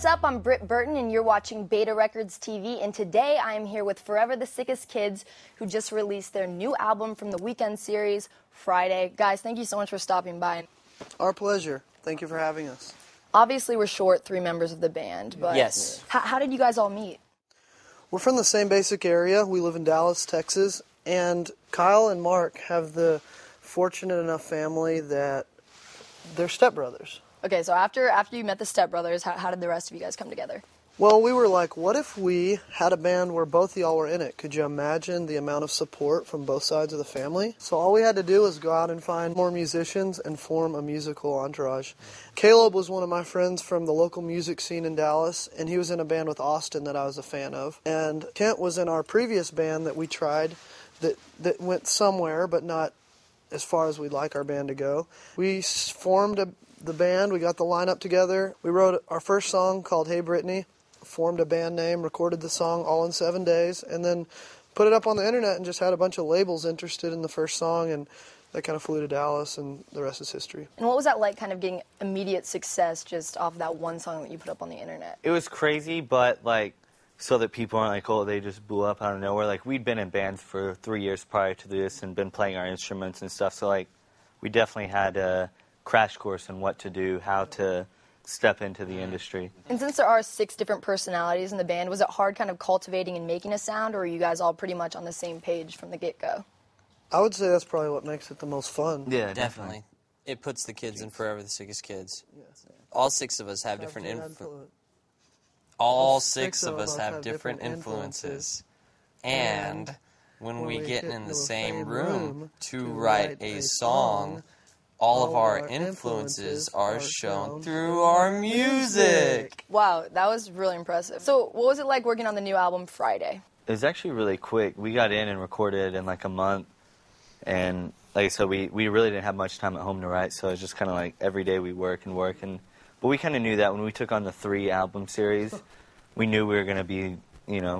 What's up? I'm Britt Burton, and you're watching Beta Records TV, and today I am here with Forever the Sickest Kids, who just released their new album from the Weekend series, Friday. Guys, thank you so much for stopping by. Our pleasure. Thank you for having us. Obviously, we're short 3 members of the band, but yes. How did you guys all meet? We're from the same basic area. We live in Dallas, Texas, and Kyle and Mark have the fortunate enough family that they're stepbrothers. Okay, so after you met the stepbrothers, how did the rest of you guys come together? Well, we were like, what if we had a band where both of y'all were in it? Could you imagine the amount of support from both sides of the family? So all we had to do was go out and find more musicians and form a musical entourage. Caleb was one of my friends from the local music scene in Dallas, and he was in a band with Austin that I was a fan of. And Kent was in our previous band that we tried that went somewhere, but not as far as we'd like our band to go. We formed the band, we got the lineup together. We wrote our first song called Hey Brittany, formed a band name, recorded the song all in 7 days, and then put it up on the internet and just had a bunch of labels interested in the first song, and that kind of flew to Dallas, and the rest is history. And what was that like, kind of getting immediate success just off of that one song that you put up on the internet? It was crazy, but like, so that people aren't like, oh, they just blew up out of nowhere. Like, we'd been in bands for 3 years prior to this and been playing our instruments and stuff, so like, we definitely had a crash course on what to do, how to step into the industry. And since there are 6 different personalities in the band, was it hard kind of cultivating and making a sound, or are you guys all pretty much on the same page from the get-go? I would say that's probably what makes it the most fun. Yeah, definitely. It puts the kids in Forever the Sickest Kids. Yes. All 6 of us have different influences. All 6 of us have different influences. And when we get in the same room to write a song, all of our influences are shown through our music. Wow, that was really impressive. So what was it like working on the new album, Friday? It was actually really quick. We got in and recorded in like a month, and like I said, we really didn't have much time at home to write, so it was just kind of like every day we work, but we kind of knew that when we took on the 3-album series, we knew we were going to be,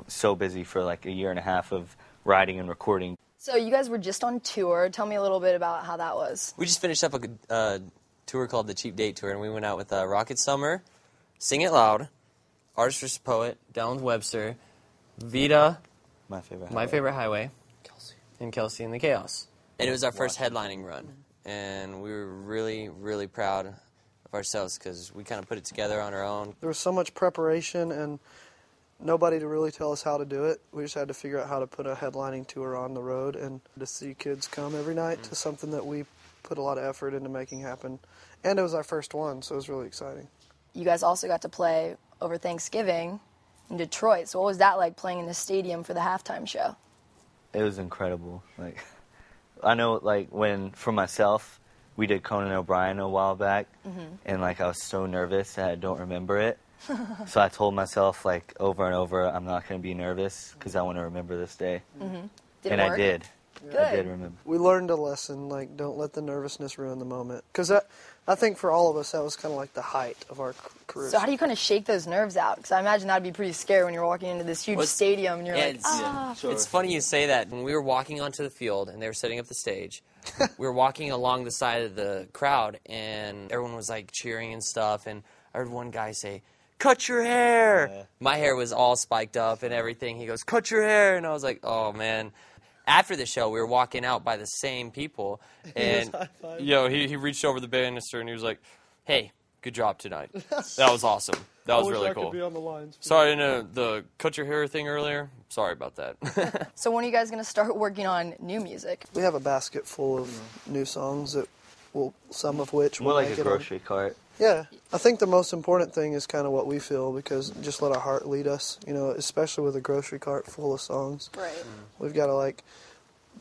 so busy for like a year and a half of writing and recording. So you guys were just on tour. Tell me a little bit about how that was. We just finished up a tour called the Cheap Date Tour, and we went out with Rocket Summer, Sing It Loud, Artist vs. Poet, Down with Webster, Vita, My Favorite Highway, and Kelsey and the Chaos. And it was our first headlining run, and we were really, really proud of ourselves because we kind of put it together on our own. There was so much preparation and nobody to really tell us how to do it. We just had to figure out how to put a headlining tour on the road and to see kids come every night to something that we put a lot of effort into making happen. And it was our first one, so it was really exciting. You guys also got to play over Thanksgiving in Detroit. So what was that like, playing in the stadium for the halftime show? It was incredible. Like, I know, like, for myself, we did Conan O'Brien a while back, and like I was so nervous that I don't remember it. So I told myself, like, over and over, I'm not going to be nervous because I want to remember this day. Did it and work? I did. Good. I did remember. We learned a lesson, like, don't let the nervousness ruin the moment. Because I think for all of us, that was kind of like the height of our career. So how do you kind of shake those nerves out? Because I imagine that would be pretty scary when you're walking into this huge stadium and you're like, ah. Sure. It's funny you say that. When we were walking onto the field and they were setting up the stage, we were walking along the side of the crowd, and everyone was, like, cheering and stuff, and I heard one guy say, "Cut your hair!" Yeah. My hair was all spiked up and everything. He goes, "Cut your hair!" And I was like, oh, man. After the show, we were walking out by the same people, and he reached over the banister and he was like, "Hey, good job tonight. That was awesome. That was really cool. Be on the lines. Sorry, the cut your hair thing earlier. Sorry about that." So when are you guys going to start working on new music? We have a basket full of new songs that some of which More will like make a it grocery cart. Yeah, I think the most important thing is kind of what we feel, because just let our heart lead us, especially with a grocery cart full of songs. Right. We've got to, like,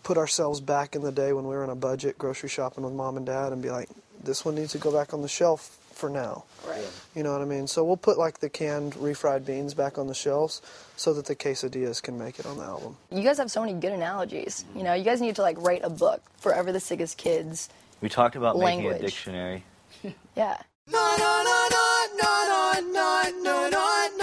put ourselves back in the day when we were on a budget grocery shopping with Mom and Dad and be like, this one needs to go back on the shelf for now. Right. You know what I mean? So we'll put, like, the canned refried beans back on the shelves so that the quesadillas can make it on the album. You guys have so many good analogies. You guys need to, like, write a book, Forever the Sickest Kids. We talked about making Language. a dictionary. Yeah. No, no, no, no, no, no, no, no, no.